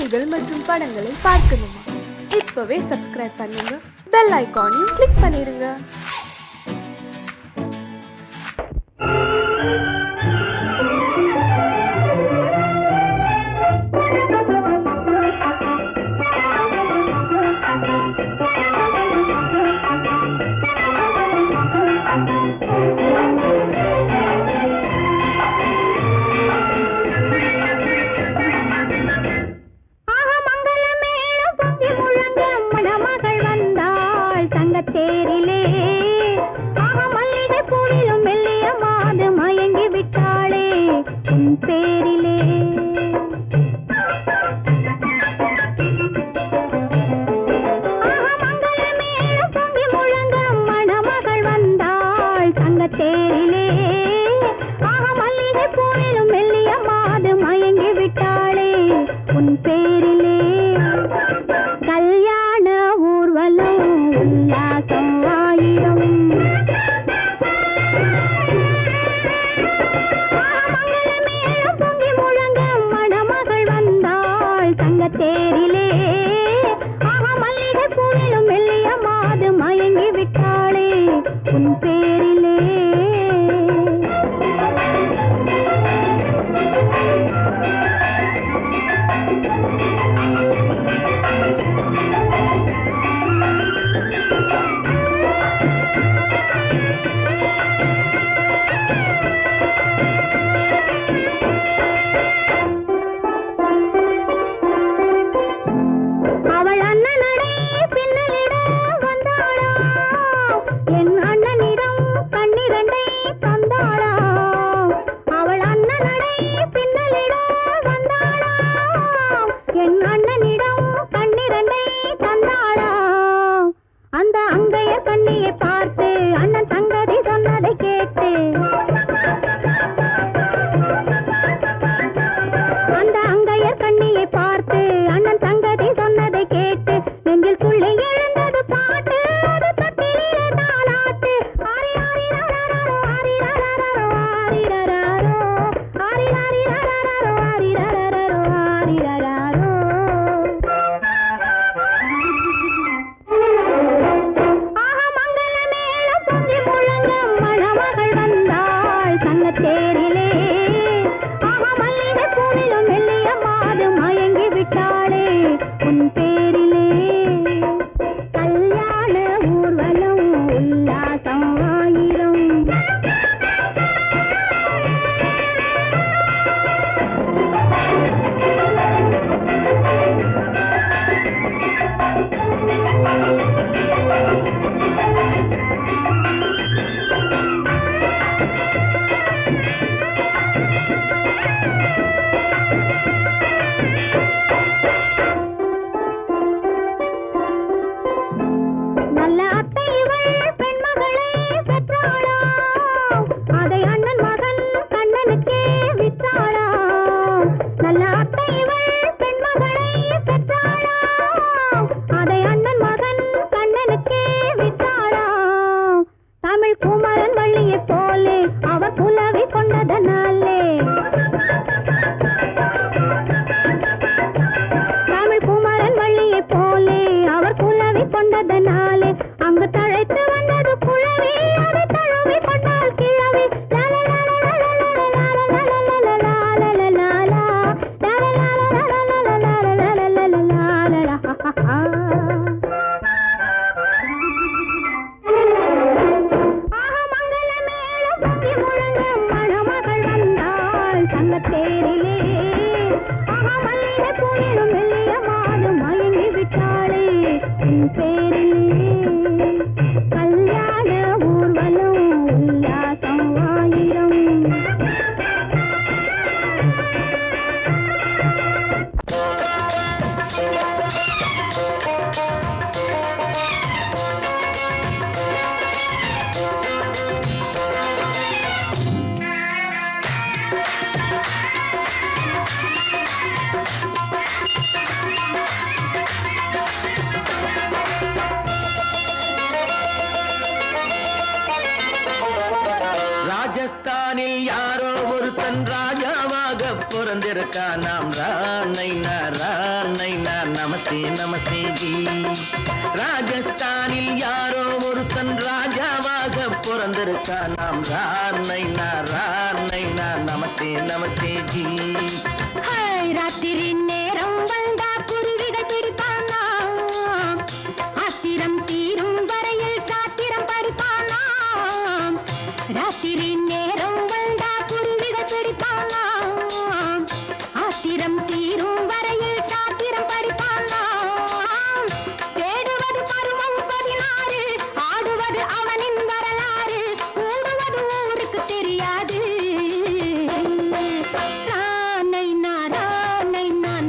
செய்திகள் மற்றும் படங்களை பார்க்கணுமா? இப்பவே சப்ஸ்கிரைப் பண்ணுங்க, பெல் ஐகானையும் கிளிக் பண்ணிருங்க. ராஜஸ்தானில் யாரோ ஒருத்தன் ராஜாவாக பிறந்திருக்க பிறந்திருக்கா நாம் ராணைனா நமஸ்தே நமஸ்தே ஜி. ராஜஸ்தானில் யாரோ ஒருத்தன் ராஜாவாக பிறந்திருக்கா நாம் ராணைனா நமஸ்தே நமஸ்தே ஜி. ராத்திரி நேரம் வந்தா குருவிகள் பிடிப்பானா, ஆத்திரம் தீரும் வரையில் சாத்திரம் படிப்பானா. ராத்திரி நேரம் வந்தா குருவிகள் பிடிப்பானா, ஆத்திரம் தீரும் வரையில் சாத்திரம் படிப்பானா. தேடுவது பருவம் 16, ஆடுவது அவனின் வரலாறு, கூடுவது ஊருக்கு தெரியாது.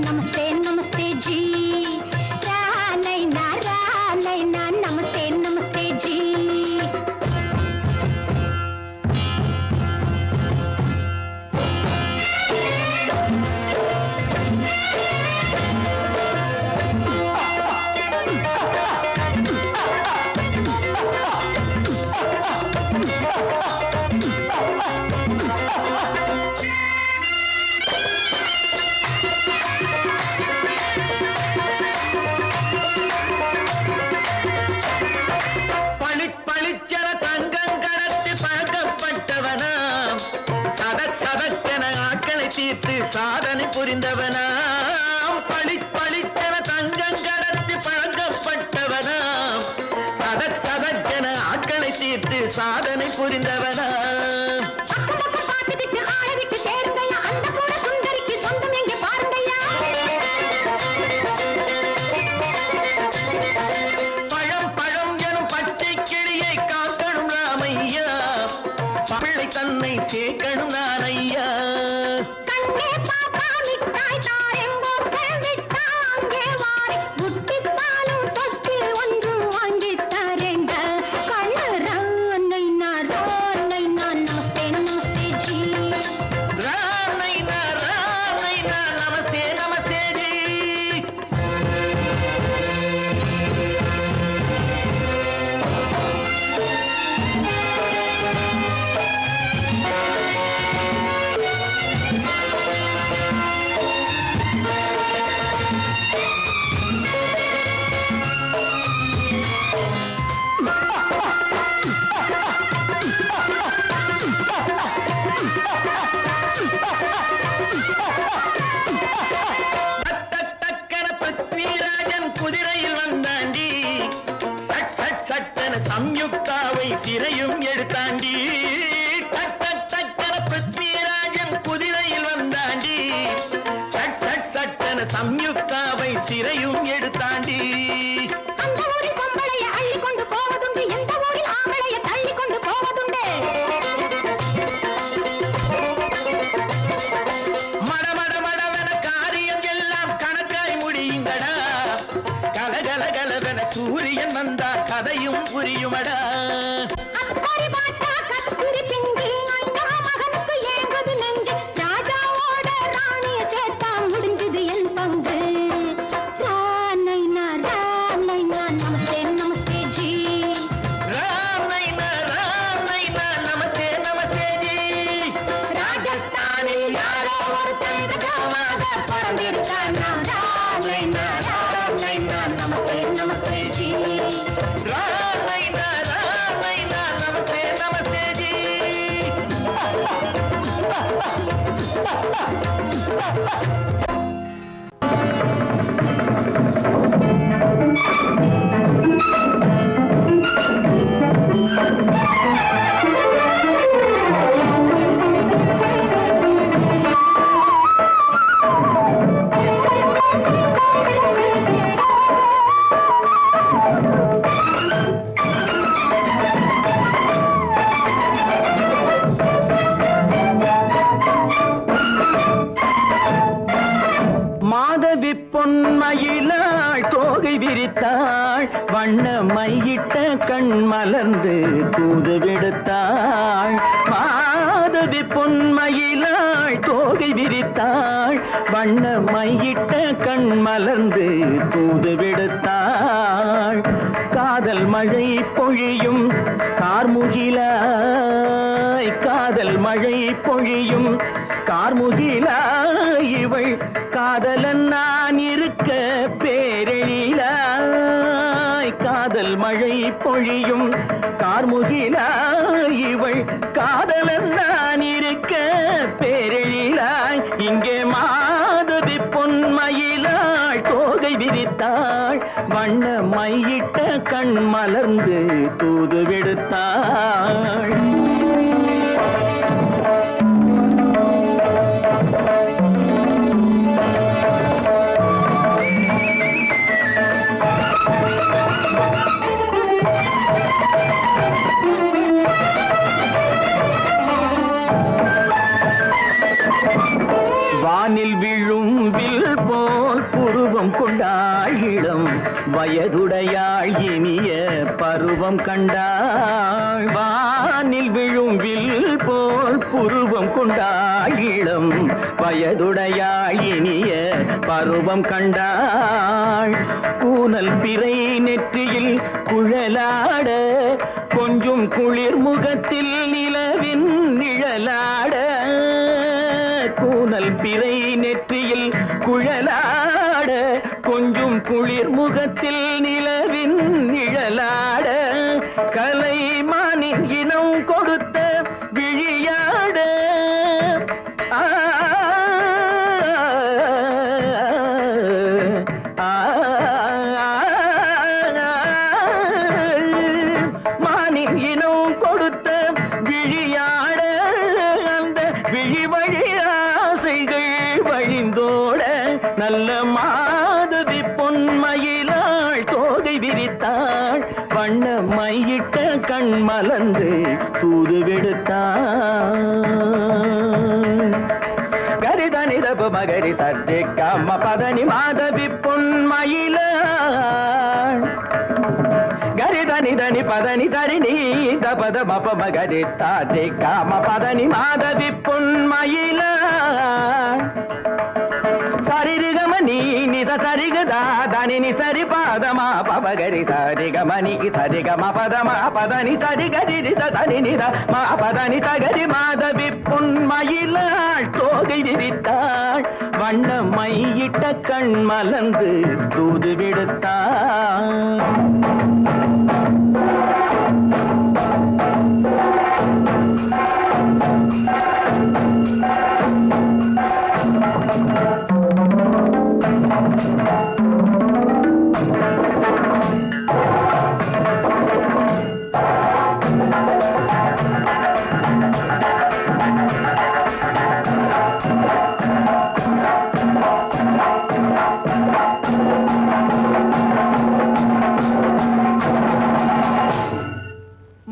நமஸ்தே நமஸ்தே ஜி. நமஸ்தே நமஸ்தே ஜி. பளிச்சென தங்கம் கடத்தி பழக்கப்பட்டவனாம், சதக்கென ஆட்களை தீர்த்து சாதனை புரிந்தவனாம். பளிச்சென தங்கம் கடத்தி பழக்கப்பட்டவனாம், சதக்கென ஆட்களை தீர்த்து சாதனை புரிந்தவனாம். பிள்ளை தன்னை சேர்க்கணும் நான் ஐயா. கண்ணே பாப்பா மிட்டாய் தாரெங்கோ விட்டாங்கே வாரி, முட்டிப்பாலும் தொட்டு ஒன்று வாங்கி தரேங்க. கண்ணு ராணைனா நமஸ்தே நமஸ்தே ஜி. ராணைனா நமஸ்தே நமஸ்தே ஜி. குதிரையில் வந்தாண்டி, சட்டென சம்யுக்தாவை சிறையும் எடுத்தாண்டி. சட்டென பிருத்விராஜன் குதிரையில் வந்தாண்டி, சட்டென சம்யுக்தாவை சிறையும் எடுத்தாண்டி. அந்த ஊரில் பொம்பளைய அள்ளி கொண்டு போவதுண்டு, எந்த ஊரில் ஆம்பளைய தள்ளி கொண்டு போவதுண்டு. மடமடவென காரியம் எல்லாம் கணக்காய் முடியுங்கடா, கலகலகலவென சூரியன் வந்தா கதையும் புரியுமடா. அக்கறை பாட்டா கத்திரி பிஞ்சு, அந்த மகனுக்கு ஏங்குது நெஞ்சு, ராஜாவோட ராணிய சேர்த்தா முடிஞ்சது என் பங்கு. ராணைனா நமஸ்தே நமஸ்தே ஜி. ராணைனா நமஸ்தே நமஸ்தே ஜி. ராஜஸ்தானில் யாரோ ஒருத்தன் ராஜாவாக பிறந்திருக்கானா, ராணைனா நமஸ்தே நமஸ்தே ஜி. ராணைனா நமஸ்தே நமஸ்தே ஜி. மாதவி பொன்மயிலாள் தோகை விரித்தாள், வண்ண மையிட்ட கண் மலர்ந்து தூது விடுத்தாள். மாத மாதவி பொன்மயிலாள் தோகை விரித்தாள் வண்ண மையிட்ட கண் மலர்ந்து தூது விடுத்தாள் காதல் மழை பொழியும் கார்முகிலாய் காதல் மழை பொழியும் கார்முகிலாய் இவள் காதலன் நான் இருக்க பேரெழிலாய் காதல் மழை பொழியும் கார்முகிலாய் இவள் காதலன் நான் இருக்க பேரெழிலாய் இங்கே மாதவி பொன்மயிலாள் தோகை விரித்தாள் வண்ண மையிட்ட கண் மலர்ந்து தூது விடுத்தாள் வானில் விழும் வில் போல் புருவம் கொண்டாள் இளம் வயதுடையாள் இனிய பருவம் கண்டாள் வானில் விழும் வில் போல் புருவம் கொண்டாள் இளம் வயதுடையாள் இனிய பருவம் கண்டாள் கூனல் பிறை நெற்றியில் குழலாட கொஞ்சம் குளிர் முகத்தில் நிலவின் நிழலாட கூனல் பிறை நெற்றியில் குழலாட கொஞ்சம் குளிர் முகத்தில் நிலவின் நிழலாட கலைமானின் இனம் கொடுத்த விழியாட மானின் இனம் கொடுத்த விழியாட அந்த விழி வழி ஆசைகள் வழிந்தோட நல்ல மாதவி பொன்மயிலாள் தோகை விரித்தாள் வண்ண மையிட்ட கண் மலர்ந்து தூது விடுத்தாள் கரிதனி தப மகரி தட்டி கம்ம பதனி மாதவி பொன்மயிலாள் கரிதனி தனி பதனி தரிணி தபத மப மகரி தாட்டி காம பதனி மாதவி பொன்மயிலாள் சரிகம நீ நித சரிகதா தனி நி சரி பாதமா பபகரி சரிகமணிக்கு சரிகம பதமா பதனி சரிகரி தனி நித மா பதனி சகரி மாதவி பொன்மயிலாள் தோகை விரித்தாள் வண்ண மையிட்ட கண் மலர்ந்து தூது விடுத்தாள்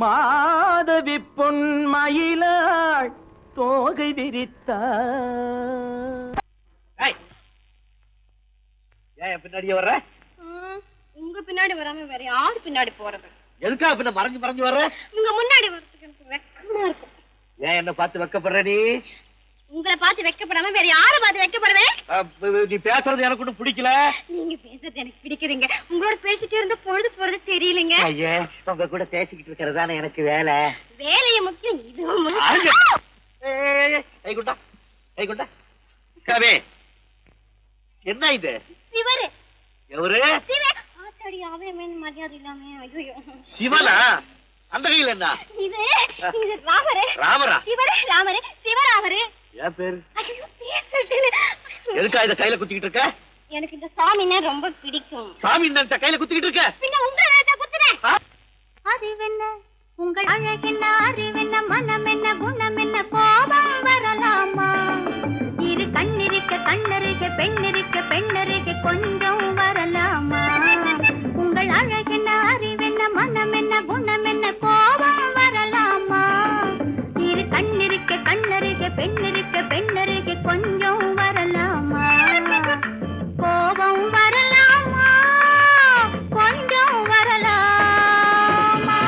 மாதவி பொன்மயிலாள் தோகை விரித்தாள் ஏன் பின்னாடியே வர்ற உங்க பின்னாடி வராம வேற யாரு பின்னாடி போறது எதுக்கா பின்ன மறைஞ்சு மறைஞ்சு வர்ற உங்க முன்னாடி வரதுக்கு எனக்கு வெக்கமா இருக்கும் ஏன் என்ன பார்த்து வெக்கப்படுற நீ உங்களை பார்த்து வெக்கப்படாம வேற யாரை பார்த்து வெக்கப்படுவேன் நீ பேசுறது எனக்கு ஒன்றும் பிடிக்கல நீங்க பேசுறது எனக்கு பிடிக்கிறீங்க உங்களோட பேசிட்டே இருந்த பொழுது போறது தெரியலங்க ஐயே உங்க கூட பேசிக்கிட்டு இருக்கிறதானே எனக்கு வேலை வேலைய முக்கியம் இதுவும் கைகுண்டா கைகுண்டா கவே என்ன இது சிவரு எவரு ஆத்தாடி அவன் மரியாதை இல்லாம ஐயோ சிவனா அந்த கையில் என்ன இது இது ராமரே ராமரா சிவரே ராமரே சிவராமரே ஏன் பேரு ஐயோ பேர் சொல்லிட்டேனே எதுக்கா இத கையில குத்திக்கிட்டு இருக்க எனக்கு இந்த சாமின்னா ரொம்ப பிடிக்கும் சாமி இந்த கையில குத்திக்கிட்டு இருக்க பின்ன உங்களை தான் குத்துறேன் அறிவென்ன உங்கள் அழகென்ன அறிவென்ன மனம் என்ன குணம் என்ன கோபம் வரலாமா இரு கண்ணிருக்க கண்ணருக பெண்ணிருக்க பெண்ணருக கொஞ்சம் வரலாமா உங்கள் அழகென்ன அறிவென்ன மனம் என்ன குணம் என்ன கோபம் வரலாமா இரு கண்ணிருக்க கண்ணருக பெண்ணிருக்க பெண்ணருக கொஞ்சம் வரலாமா கோபம் வரலாமா கொஞ்சம் வரலாமா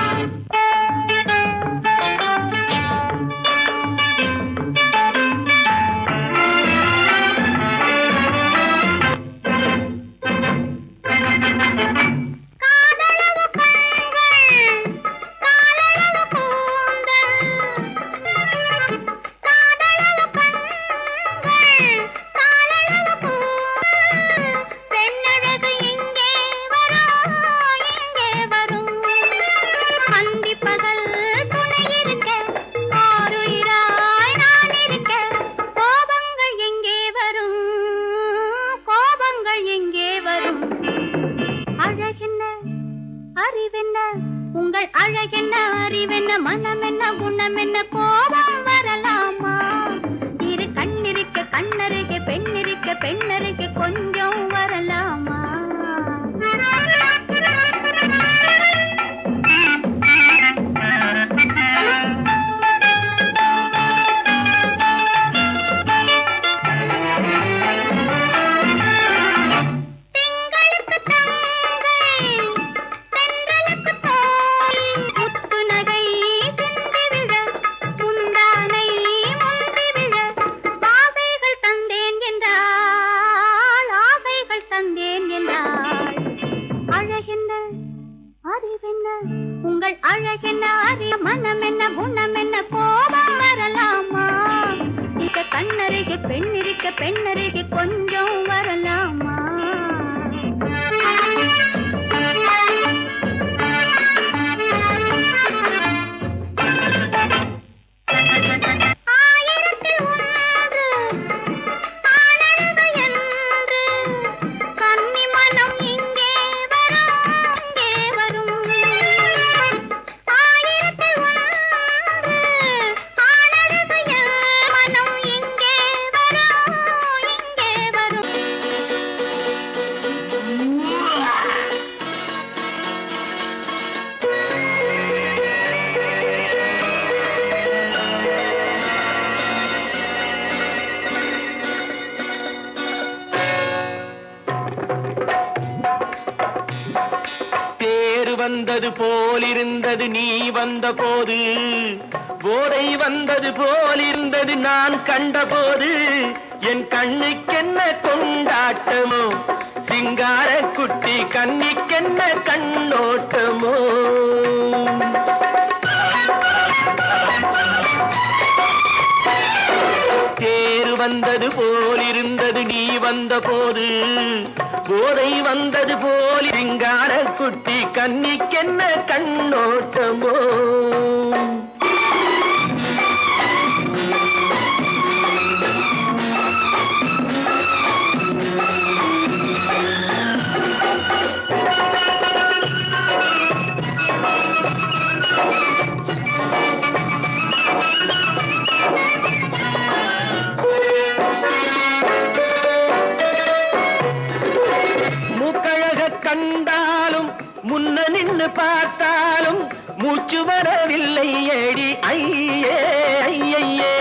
அழகென்ன அறிய மனம் என்ன குணம் என்ன கோபம் வரலாமா இந்த கண்ணருகே பெண்ணருகே பெண்ணருகே கொஞ்சம் வரலாமா வந்தது போலிருந்தது நீ வந்த போது போதை வந்தது போலிருந்தது நான் கண்டபோது என் கண்ணுக்கென்ன கொண்டாட்டமோ சிங்கார குட்டி கண்ணிக்கென்ன கண்ணோட்டமோ தேர் வந்தது போலிருந்தது நீ வந்த போது போதை வந்தது போல் சிங்கார குட்டி கண்ணிக்கென்ன கண்ணோட்டமோ கண்டாலும் முன்ன நின்று பார்த்தாலும் மூச்சு வரவில்லை ஏடி ஐயே ஐயே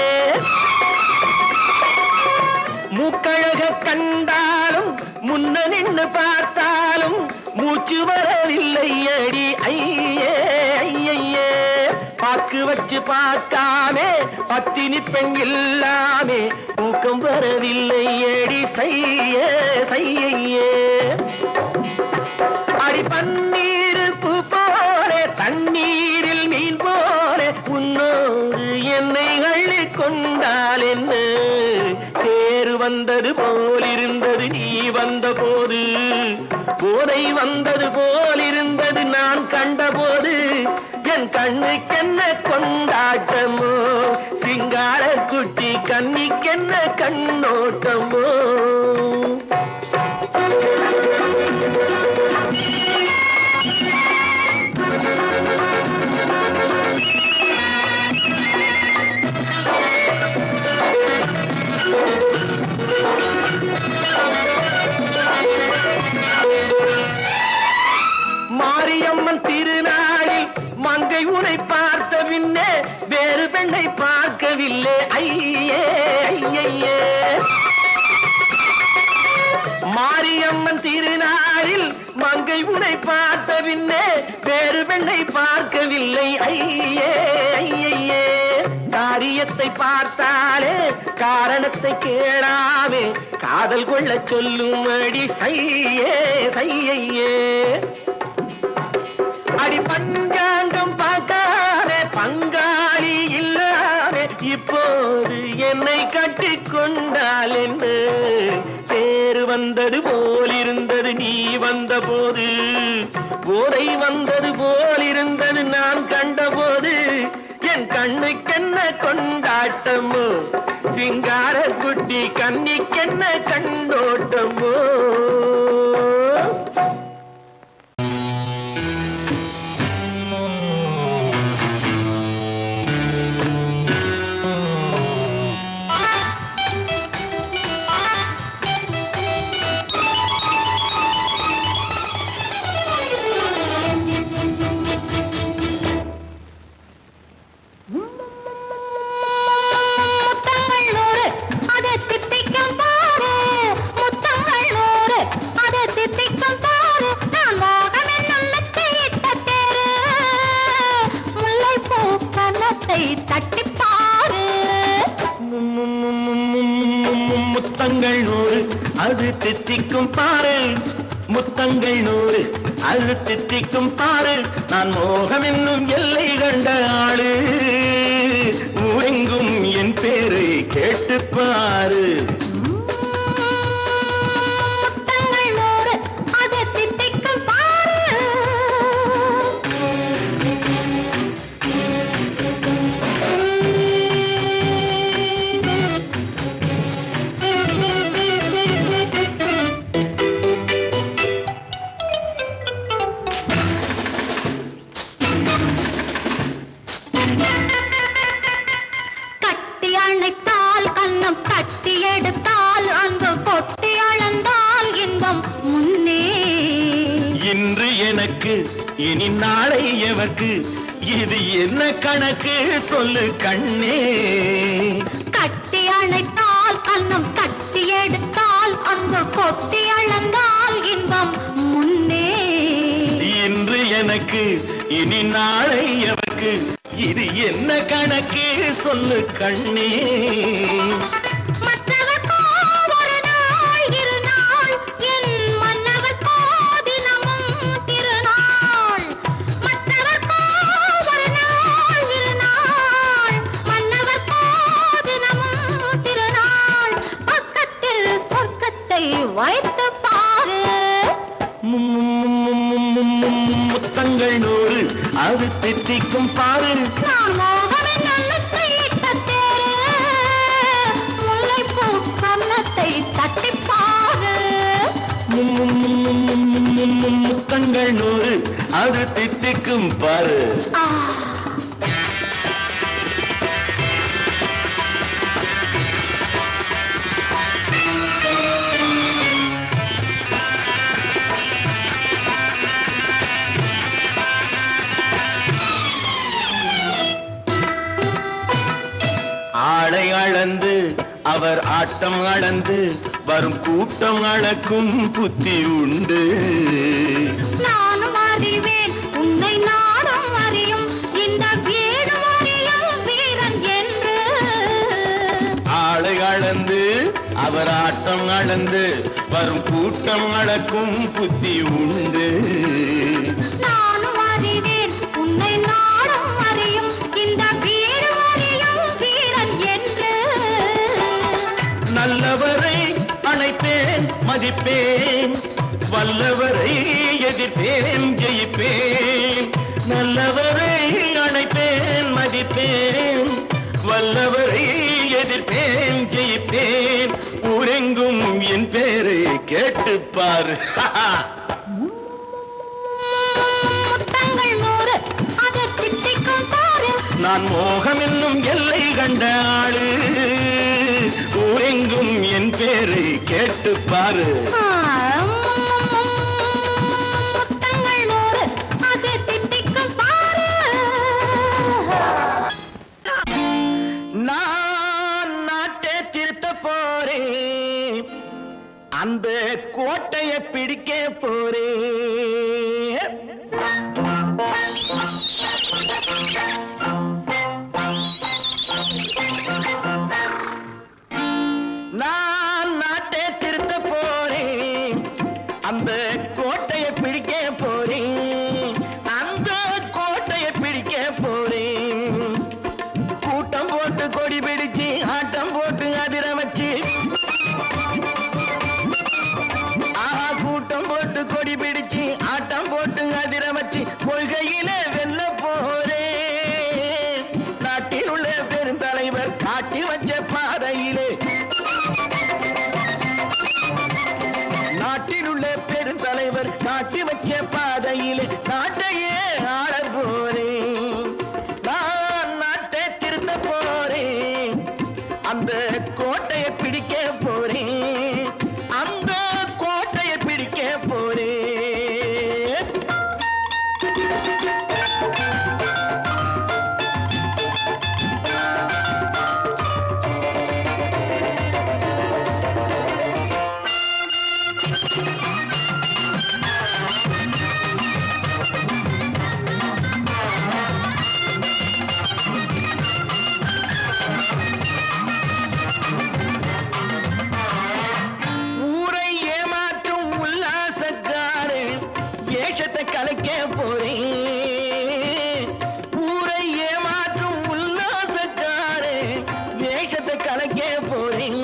மூக்கழக கண்டாலும் முன்ன நின்று பார்த்தாலும் மூச்சு வரவில்லை ஏடி ஐயே ஐயே பாக்கு வச்சு பார்க்காமே பத்தினி பெண் இல்லாமே தூக்கம் வரவில்லை ஏடி செய்ய செய்யே அடி பன்னீர் பூ போல தண்ணீரில் மீன் போல உன்னோடு என்னை அள்ளி கொண்டால் என்ன தேர் வந்தது போலிருந்தது நீ வந்த போது போதை வந்தது போலிருந்தது நான் கண்டபோது என் கண்ணுக்கென்ன கொண்டாட்டமோ சிங்கார குட்டி கண்ணிக்கென்ன கண்ணோட்டமோ மாரியம்மன் திருநாளில் மங்கை உனை பார்த்த பின்னே வேறு பெண்ணை பார்க்கவில்லை ஐயே ஐயே மாரியம்மன் திருநாளில் மங்கை உனை பார்த்த பின்னே வேறு பெண்ணை பார்க்கவில்லை ஐயே ஐயே காரியத்தை பார்த்தாலே காரணத்தை கேளாமே காதல் கொள்ள சொல்லும் அடி செய்யே செய்யே அடி பஞ்சாங்கம் பார்க்காதே பங்காளி இல்லாமே இப்போது என்னை கட்டி கொண்டால் என்று தேர் வந்தது போலிருந்தது நீ வந்த போது போதை வந்தது போலிருந்தது நான் கண்டபோது என் கண்ணுக்கென்ன கொண்டாட்டமோ சிங்கார குட்டி கண்ணிக்கென்ன கண்ணோட்டமோ முத்தங்கள் 100 அது தித்திக்கும் பாரு முத்தங்கள் 100 அது தித்திக்கும் பாரு நான் மோகம் என்னும் எல்லை கண்ட ஆளு ஊரெங்கும் என் பேரை கேட்டு பாரு முத்தங்கள் நூறு அது தித்திக்கும் பாரு கட்டி அணைத்தால் கண்ணம் தட்டி எடுத்தால் அன்பு கொட்டி அளந்தால் இன்பம் முன்னே இன்று எனக்கு இனி நாளை எவர்க்கு இது என்ன கணக்கு சொல்லு கண்ணே கட்டி அணைத்தால் கண்ணம் தட்டி எடுத்தால் அன்பு கொட்டி அளந்தால் இன்பம் முன்னே இன்று எனக்கு இனி நாளை எவர்க்கு இது என்ன கணக்கு சொல்லு கண்ணே மற்றவர்க்கோ ஒரு நாள் இரு நாள் என் மன்னவர்க்கோ தினமும் திருநாள் மற்றவர்க்கோ ஒரு நாள் இரு நாள் மன்னவர்க்கோ தினமும் திருநாள் பக்கத்தில் சொர்க்கத்தை வைத்து பாரு முத்தங்கள் நூறு அது தித்திக்கும் பாரு நான் மோகம் என்னத்தை இட்ட தேரு முல்லைப்பூ கன்னத்தை தட்டி பாரு முத்தங்கள் நூறு அது தித்திக்கும் பாரு ஆ ஆளை அளந்து அவர் ஆட்டம் அளந்து வரும் கூட்டம் அளக்கும் புத்தி உண்டு நானும் அறிவேன் உன்னை நானும் அறியும் இந்த வீடும் அறியும் வீரன் என்று ஆளை அளந்து அவர் ஆட்டம் அளந்து வரும் கூட்டம் அளக்கும் புத்தி உண்டு நானும் அறிவேன் உன்னை நானும் அறியும் இந்த வீடும் அறியும் வீரன் என்று நல்லவரை அணைப்பேன் மதிப்பேன் வல்லவரை எதிர்ப்பேன் ஜெயிப்பேன் நல்லவரை அணைப்பேன் மதிப்பேன் வல்லவரை எதிர்ப்பேன் ஜெயிப்பேன் ஊரெங்கும் என் பேரை கேட்டுப்பார் முத்தங்கள் நூறு அது தித்திக்கும் பாரு நான் மோகம் என்னும் எல்லை கண்ட ஆளு ஊரெங்கும் என் பேரை கேட்டுப்பாரு முத்தங்கள் நூறு அது தித்திக்கும் பாரு நான் நாட்டை திருத்த போறேன் அந்த கோட்டையை பிடிக்க போறேன் நான் நாட்டை திருத்த போறேன் அந்த கோட்டையை பிடிக்க போறேன் அந்த கோட்டையை பிடிக்க போறேன் கூட்டம் போட்டு கொடி பிடிச்சு ஆட்டம் போட்டு அதிர வச்சு கூட்டம் போட்டு கொடி பிடிச்சு ஆட்டம் போட்டு அதிர வச்சு கொள்கையில வெல்ல போறேன் நாட்டில் உள்ள பெருந்தலைவர் காட்டி வச்ச பாதையிலே நாட்டில் உள்ள பெருந்தலைவர் காட்டி வச்ச பாதையிலே நாட்டையே ஆள போறேன் நான் நாட்டை திருத்த போறேன் அந்த கோட்டையை பிடிக்க போறேன் அந்த கோட்டையை பிடிக்க போறேன் வேஷத்தை கலைக்க போறேன். ஊரை ஏமாற்றும் உல்லாசக்காரே வேஷத்தை கலைக்க போறேன்.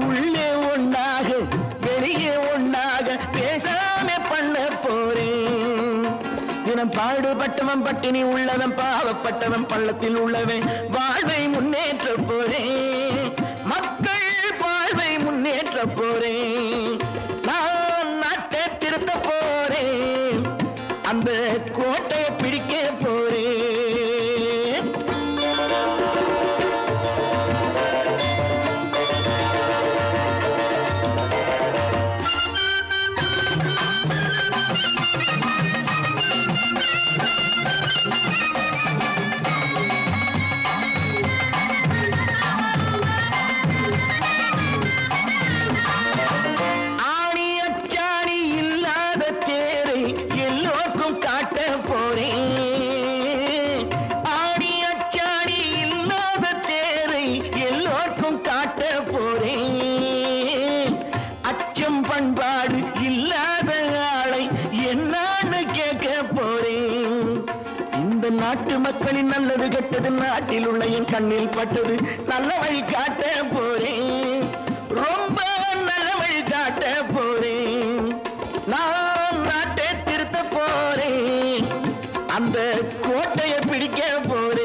உள்ளே ஒண்ணாக வெளியே ஒண்ணாக பேசாம பண்ண போறேன். தினம் பாடுபட்டவன் பட்டினி உள்ளவன் பாவப்பட்டவன் பள்ளத்தில் உள்ளவன் வாழ்வை முன்னேற்ற போறேன். மக்கள் வாழ்வை முன்னேற்ற போறேன். நான் நாட்டை திருத்த போறேன். அந்த கோட்டையை பிடிக்க போறேன். பண்பாடு இல்லாத ஆளை என்னன்னு கேட்க போறேன். இந்த நாட்டு மக்களின் நல்லது கெட்டது நாட்டில் உள்ள என் கண்ணில் பட்டது நல்ல வழி காட்ட போறேன். ரொம்ப நல்ல வழி காட்ட போறேன். நான் நாட்டை திருத்த போறேன். அந்த கோட்டையை பிடிக்க போறேன்.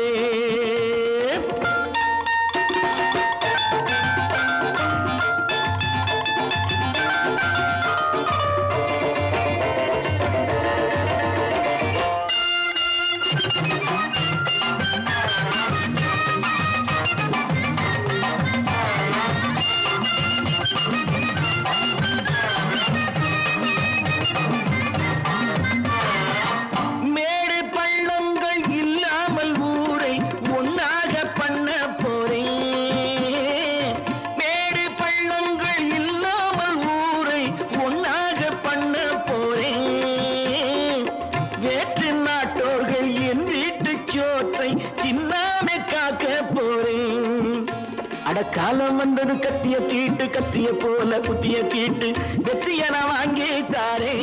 காலம் வந்தது கத்திய தீட்டு கத்திய போல குத்திய தீட்டு வெற்றிய நான் வாங்கி தாரே.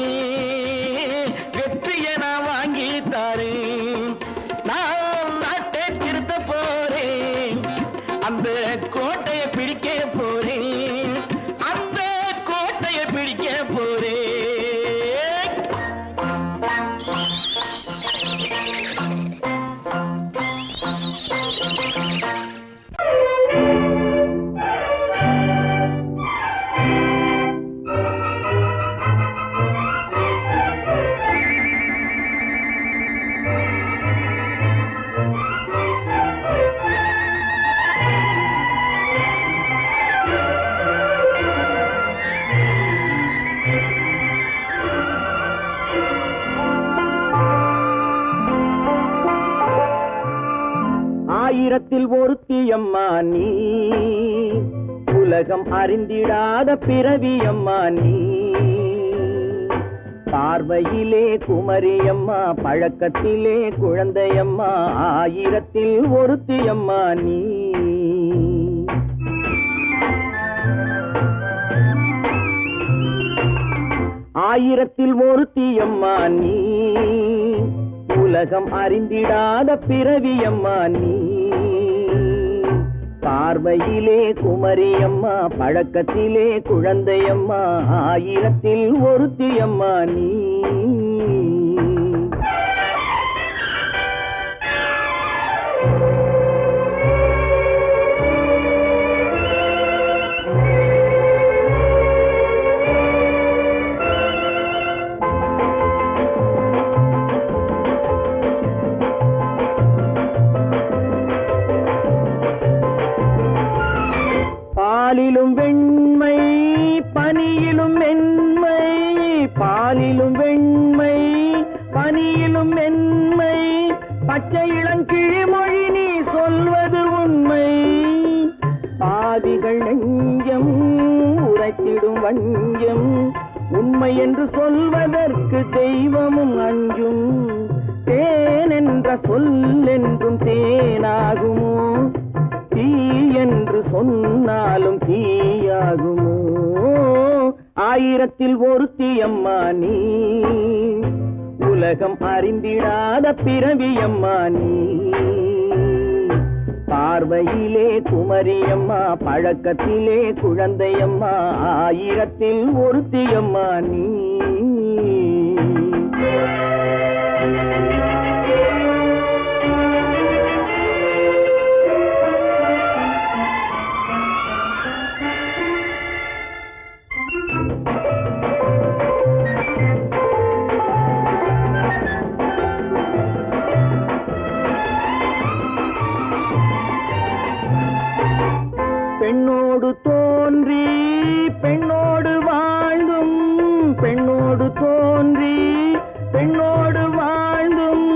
வெற்றிய நான் வாங்கி தாரே. நான் நாட்டை திருத்த போறேன். அந்த கோட்டையை பிடிக்க போறேன். அந்த கோட்டையை பிடிக்க போறேன். ஆயிரத்தில் ஒருத்தியம்மா நீ, உலகம் அறிந்திடாத பிறவியம்மா நீ. பார்வையிலே குமரியம்மா, பழக்கத்திலே குழந்தையம்மா, ஆயிரத்தில் ஒருத்தியம்மா நீ. ஆயிரத்தில் ஒருத்தியம்மா நீ, உலகம் அறிந்திடாத பிறவியம்மா நீ. பார்வையிலே குமரியம்மா, பழக்கத்திலே குழந்தையம்மா, ஆயிரத்தில் ஒருத்தியம்மா நீ. பாலிலும் வெண்மை பனியிலும் மென்மை, பாலிலும் வெண்மை பனியிலும் மென்மை, பச்சை இளங்கிழிமொழி நீ சொல்வது உண்மை. பாதிகள் நெஞ்சம் உரைத்திடும் வஞ்சம், உண்மை என்று சொல்வதற்கு தெய்வமும் அஞ்சும். தேன் என்ற சொல் என்றும் தேனாகுமோ, தீ என்று சொன்னாலும் தீயாகுமோ. ஆயிரத்தில் ஒருத்தி அம்மா நீ, உலகம் அறிந்திடாத பிறவி அம்மா நீ. பார்வையிலே குமரியம்மா, பழக்கத்திலே குழந்தையம்மா, ஆயிரத்தில் ஒருத்தி அம்மா நீ. பெண்ணோடு தோன்றி பெண்ணோடு வாழ்ந்தும், பெண்ணோடு தோன்றி பெண்ணோடு வாழ்ந்தும்,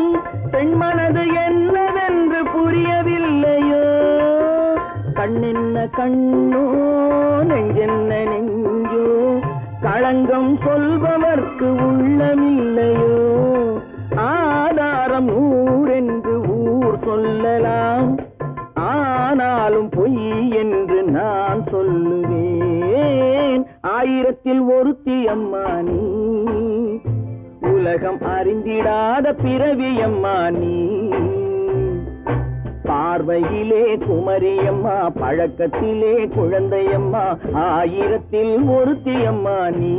பெண் மனது என்னவென்று புரியவில்லையோ. கண்ணென்ன கண்ணோ, நெஞ்சென்ன நெஞ்சோ, களங்கம் சொல்பவர்க்கு உள்ளமில்லையோ. ஆதாரம் ஊரென்று ஊர் சொல்லலாம், ஆனாலும் பொய் என்று நான் சொல்லுவேன். ஆயிரத்தில் ஒருத்தி அம்மா நீ, உலகம் அறிந்திடாத பிறவி அம்மா நீ. பார்வையிலே குமரியம்மா, பழக்கத்திலே குழந்தையம்மா, ஆயிரத்தில் ஒருத்தி அம்மா நீ.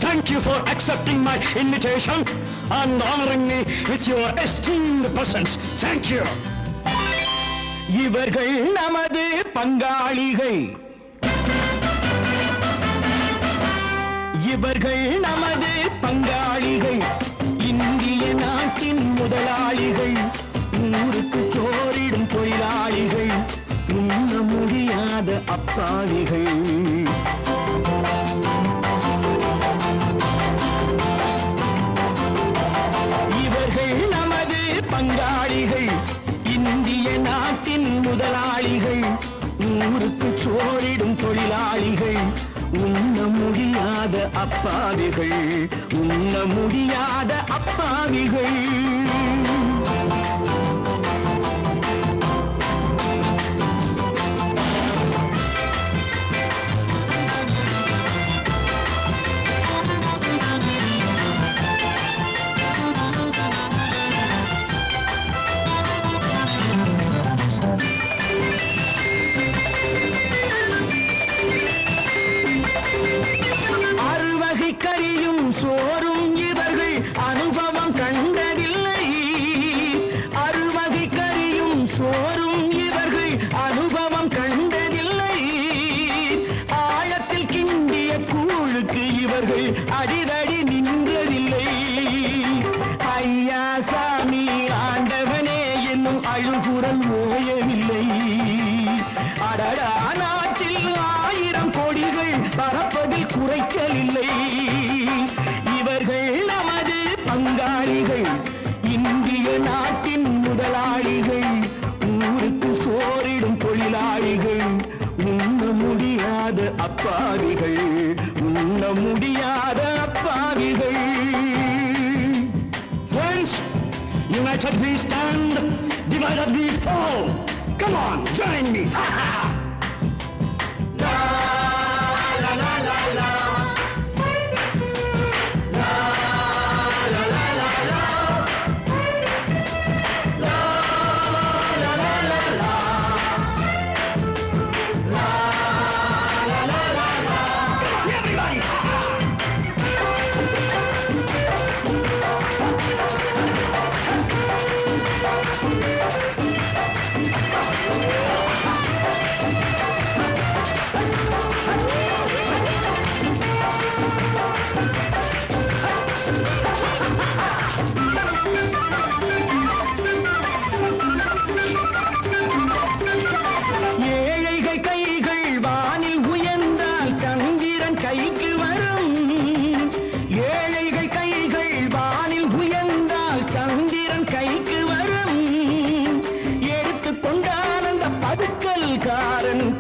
Thank you for accepting my invitation and honoring me with your esteemed presence. Thank you. இவர்கள் நமது பங்காளிகள், இவர்கள் நமது பங்காளிகள், இந்திய நாட்டின் முதலாளிகள், ஊருக்கு சோறிடும் தொழிலாளிகள், உண்ண முடியாத அப்பாவிகள். பங்காளிகள், இந்திய நாட்டின் முதலாளிகள், ஊருக்கு சோறிடும் தொழிலாளிகள், உண்ண முடியாத அப்பாவிகள், உண்ண முடியாத அப்பாவிகள். கரியும் சோறும் இவர்கள் அனுபவம் கண்டதில்லை. அறுவகை கரியும் சோறும் இவர்கள் அனுபவம் கண்டதில்லை. ஆழத்தில் கிண்டிய கூழுக்கு இவர்கள் அடிதடி நின்றதில்லை. ஐயா சாமி ஆண்டவனே என்னும் அழுகுரல் ஓயவில்லை. அடடா, நாட்டில் 1000 கோடிகள் பறப்பதில் குறைச்சலில்லை. இவர்கள் நமது பங்காளிகள், இந்திய நாட்டின் முதலாளிகள், ஊருக்கு சோறிடும் தொழிலாளிகள், உண்ண முடியாத அப்பாவிகள், உண்ண முடியாத அப்பாவிகள். Friends, united we stand, divided we fall. Come on, join me.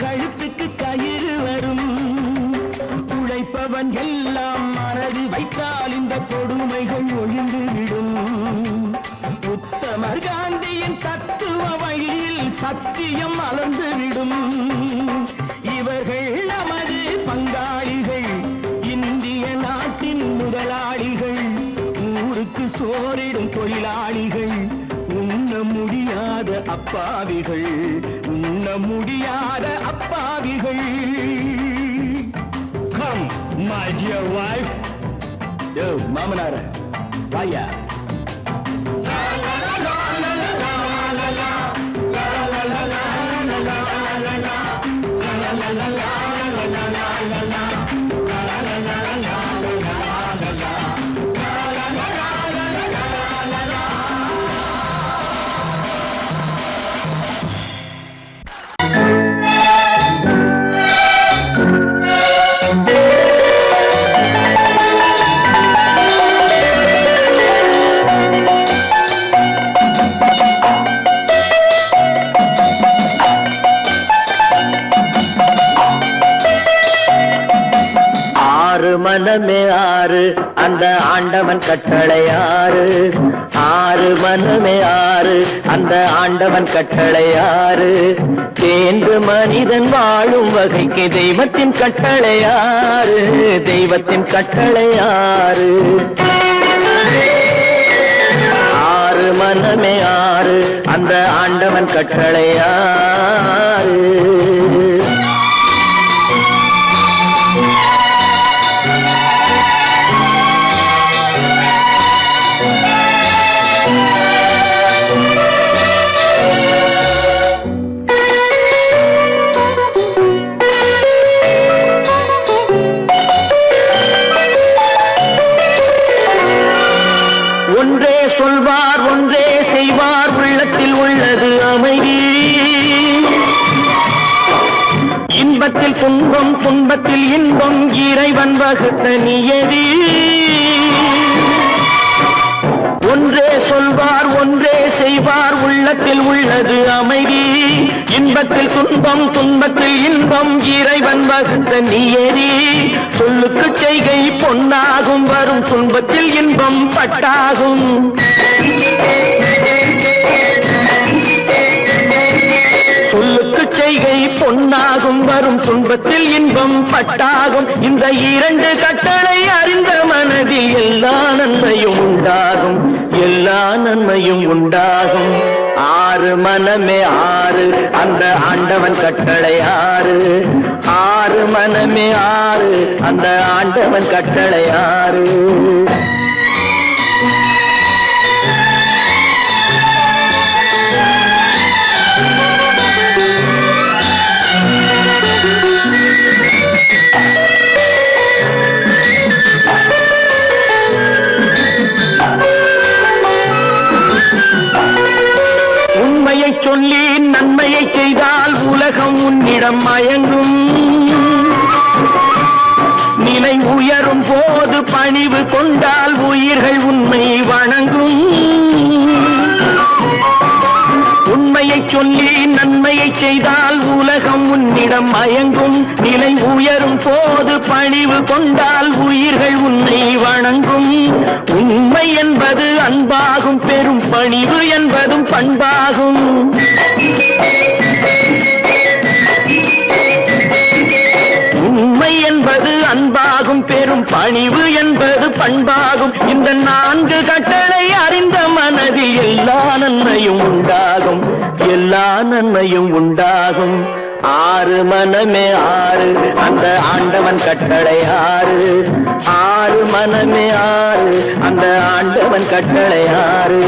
கழுத்துக்கு கயிறு வரும். உழைப்பவன் எல்லாம் வைத்தால் இந்த கொடுமைகள் ஒழிந்துவிடும். உத்தமர் காந்தியின் தத்துவ வழியில் சத்தியம் மலர்ந்துவிடும். இவர்கள் நமது பங்காளிகள், இந்திய நாட்டின் முதலாளிகள், ஊருக்கு சோறிடும் தொழிலாளிகள், உண்ண முடியாத அப்பாவிகள், உண்ண முடியாத அப்பாவிகள். Come, my dear wife. யோ மாமனார வாயா. மனமே ஆறு அந்த ஆண்டவன் கட்டளை ஆறு. ஆறு மனமே ஆறு அந்த ஆண்டவன் கட்டளை ஆறு. தேர்ந்து மனிதன் வாழும் வகைக்கு தெய்வத்தின் கட்டளை ஆறு. தெய்வத்தின் கட்டளை ஆறு. ஆறு மனமே ஆறு அந்த ஆண்டவன் கட்டளை ஆறு. ஒன்றே சொல்வார் ஒன்றே செய்வார், உள்ளத்தில் உள்ளது அமைதி. இன்பத்தில் துன்பம் துன்பத்தில் இன்பம், இறைவன் வகுத்த நியதி. ஒன்றே சொல்வார் ஒன்றே செய்வார், உள்ளத்தில் உள்ளது அமைதி. இன்பத்தில் துன்பம் துன்பத்தில் இன்பம், இறைவன் வகுத்த நியதி. சொல்லுக்கு செய்கை பொன்னாகும், வரும் துன்பத்தில் இன்பம் பட்டாகும். சொல்லுக்கு செய்கை பொன்னாகும், வரும் துன்பத்தில் இன்பம் பட்டாகும். இந்த இரண்டு கட்டளை அறிந்த மனதில் எல்லா நன்மையும் உண்டாகும், எல்லா நன்மையும் உண்டாகும். ஆறு மனமே ஆறு அந்த ஆண்டவன் கட்டளை ஆறு. ஆறு மனமே ஆறு அந்த ஆண்டவன் கட்டளை ஆறு. உண்மையை சொல்லி நன்மையை செய்தால் உலகம் உன்னிடம் மயங்கும். நிலை உயரும் போது பணிவு கொண்டால் உயிர்கள் உண்மை வணங்கும். உண்மையை சொல்லி நன்மையை செய்தால் உலகம் உன்னிடம் மயங்கும். நிலை உயரும் போது பணிவு கொண்டால் உயிர்கள் உன்னை வணங்கும். உண்மை என்பது அன்பாகும், பெரும் பணிவு என்பதும் பண்பாகும். உண்மை என்பது அன்பாகும், பெரும் பணிவு என்பது பண்பாகும். இந்த நான்கு கட்டளை அறிந்த மனதில் எல்லா நன்மையும் உண்டாகும், எல்லா நன்மையும் உண்டாகும். ஆறு மனமே ஆறு அந்த ஆண்டவன் கட்டளை ஆறு. ஆறு மனமே ஆறு அந்த ஆண்டவன் கட்டளை ஆறு.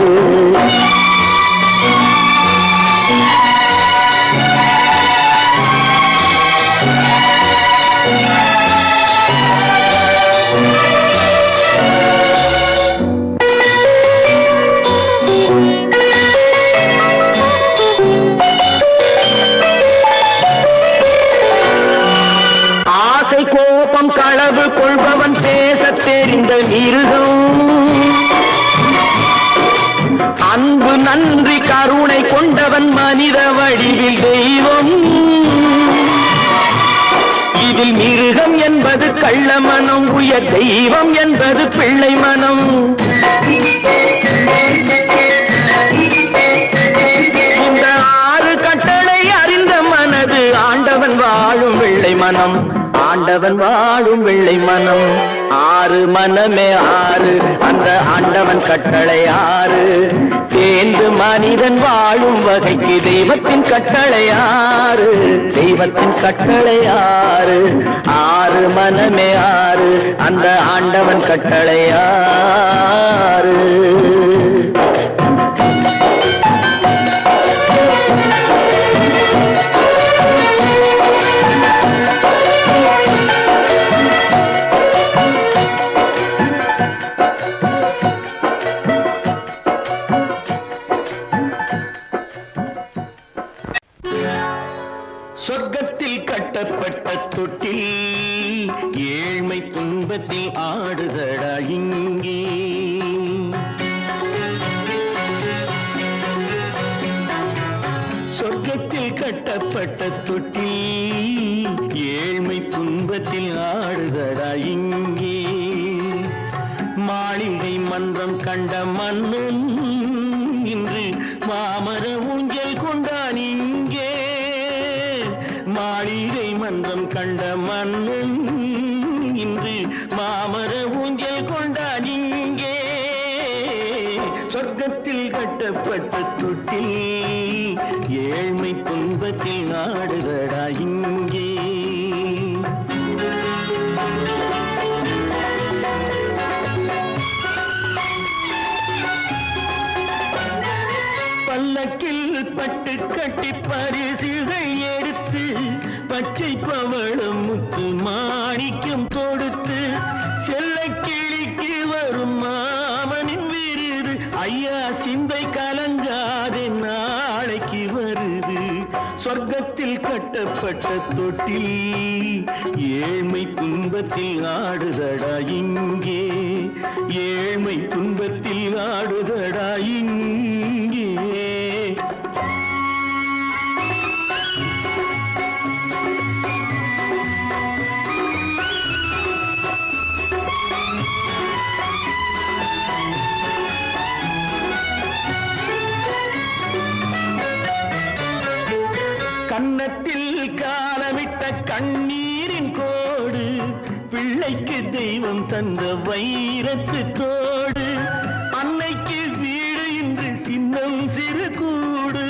கோபம் களவு கொள்பவன் பேசத் தெரிந்த மிருகம். அன்பு நன்றி கருணை கொண்டவன் மனித வடிவில் தெய்வம். இதில் மிருகம் என்ற என்பது கள்ள மனம், உயர் தெய்வம் என்பது பிள்ளை மனம். இந்த 6 கட்டளை அறிந்த மனது ஆண்டவன் வாழும் வெள்ளை மனம், ஆண்டவன் வாழும் வெள்ளை மனம். 6 மனமே 6, அந்த ஆண்டவன் கட்டளை 6. தேர்ந்து மனிதன் வாழும் வகைக்கு தெய்வத்தின் கட்டளை 6, தெய்வத்தின் கட்டளை 6. 6 மனமே 6, அந்த ஆண்டவன் கட்டளை 6. சொர்க்கத்தில் கட்டப்பட்ட தொட்டில் ஏழ்மை துன்பத்தில் ஆடுதடா இங்கே. சொர்க்கத்தில் கட்டப்பட்ட தொட்டில் ஏழ்மை துன்பத்தில் ஆடுதடா இங்கே. மாளிகை மன்றம் கண்ட மன்னன் இன்று மாமர ஊஞ்சல் கொண்டான் இங்கே. மாளிகை மன்றம் கண்ட மன்னன் இன்று மாமர ஊஞ்சல் கொண்டான் இங்கே. சொர்க்கத்தில் கட்டப்பட்ட தொட்டில் ஏழ்மை துன்பத்தில் நாடுதடா இங்கே. பல்லக்கில் பட்டு கட்டி பரிசுகள் எடுத்து பச்சை பவளம் முத்து மாணிக்கம் தொடுத்து செல்ல கிளிக்கு வரும் மாமனின் விருது. ஐயா சிந்தை கலங்காதே நாளைக்கு வருது. சொர்க்கத்தில் கட்டப்பட்ட தொட்டில் ஏழ்மை துன்பத்தில் ஆடுதடா இங்கே. ஏழ்மை துன்பத்தில் ஆடுதடா இங்கே. கன்னத்தில் காலமிட்ட கண்ணீரின் கோடு, பிள்ளைக்கு தெய்வம் தந்த வைரத்து தோடு. அன்னைக்கு வீடு இன்று சின்னம் சிறு கூடு.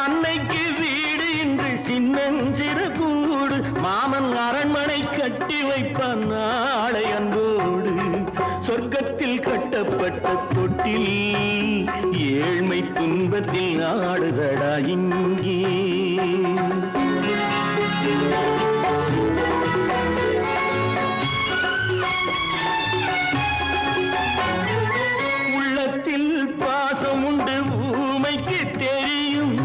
அன்னைக்கு வீடு இன்று சின்னம் சிறு கூடு. மாமன் அரண்மனை கட்டி வைப்பான் நாளை அன்போடு. சொர்க்கத்தில் கட்டப்பட்ட தொட்டில் ஏழ்மை துன்பத்தில் ஆடுதடா இங்கே. உள்ளத்தில் பாசம் உண்டு ஊமைக்கு தெரியும்.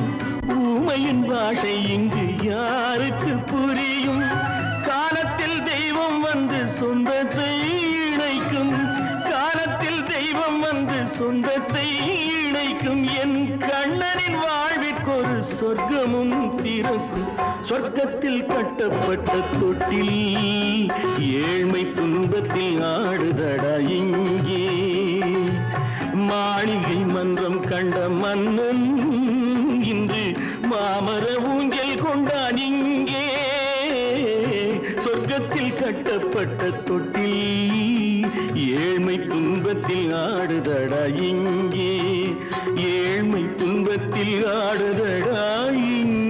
ஊமையின் பாஷை இங்கு யாருக்கு புரியும்? காலத்தில் தெய்வம் வந்து சொந்தத்தை இணைக்கும். காலத்தில் தெய்வம் வந்து சொந்தத்தை இணைக்கும். என் கண்ணனின் வாழ்விற்கொரு சொர்க்கமும் திறக்கும். சொர்க்கத்தில் கட்டப்பட்ட தொட்டில் ஏழ்மை துன்பத்தில் ஆடுதடா இங்கே. மாளிகை மன்றம் கண்ட மன்னன் இன்று மாமர ஊஞ்சல் கொண்டான் இங்கே. சொர்க்கத்தில் கட்டப்பட்ட தொட்டில் ஏழ்மை துன்பத்தில் ஆடுதடா இங்கே. ஏழ்மை துன்பத்தில் ஆடுதடா இங்கே.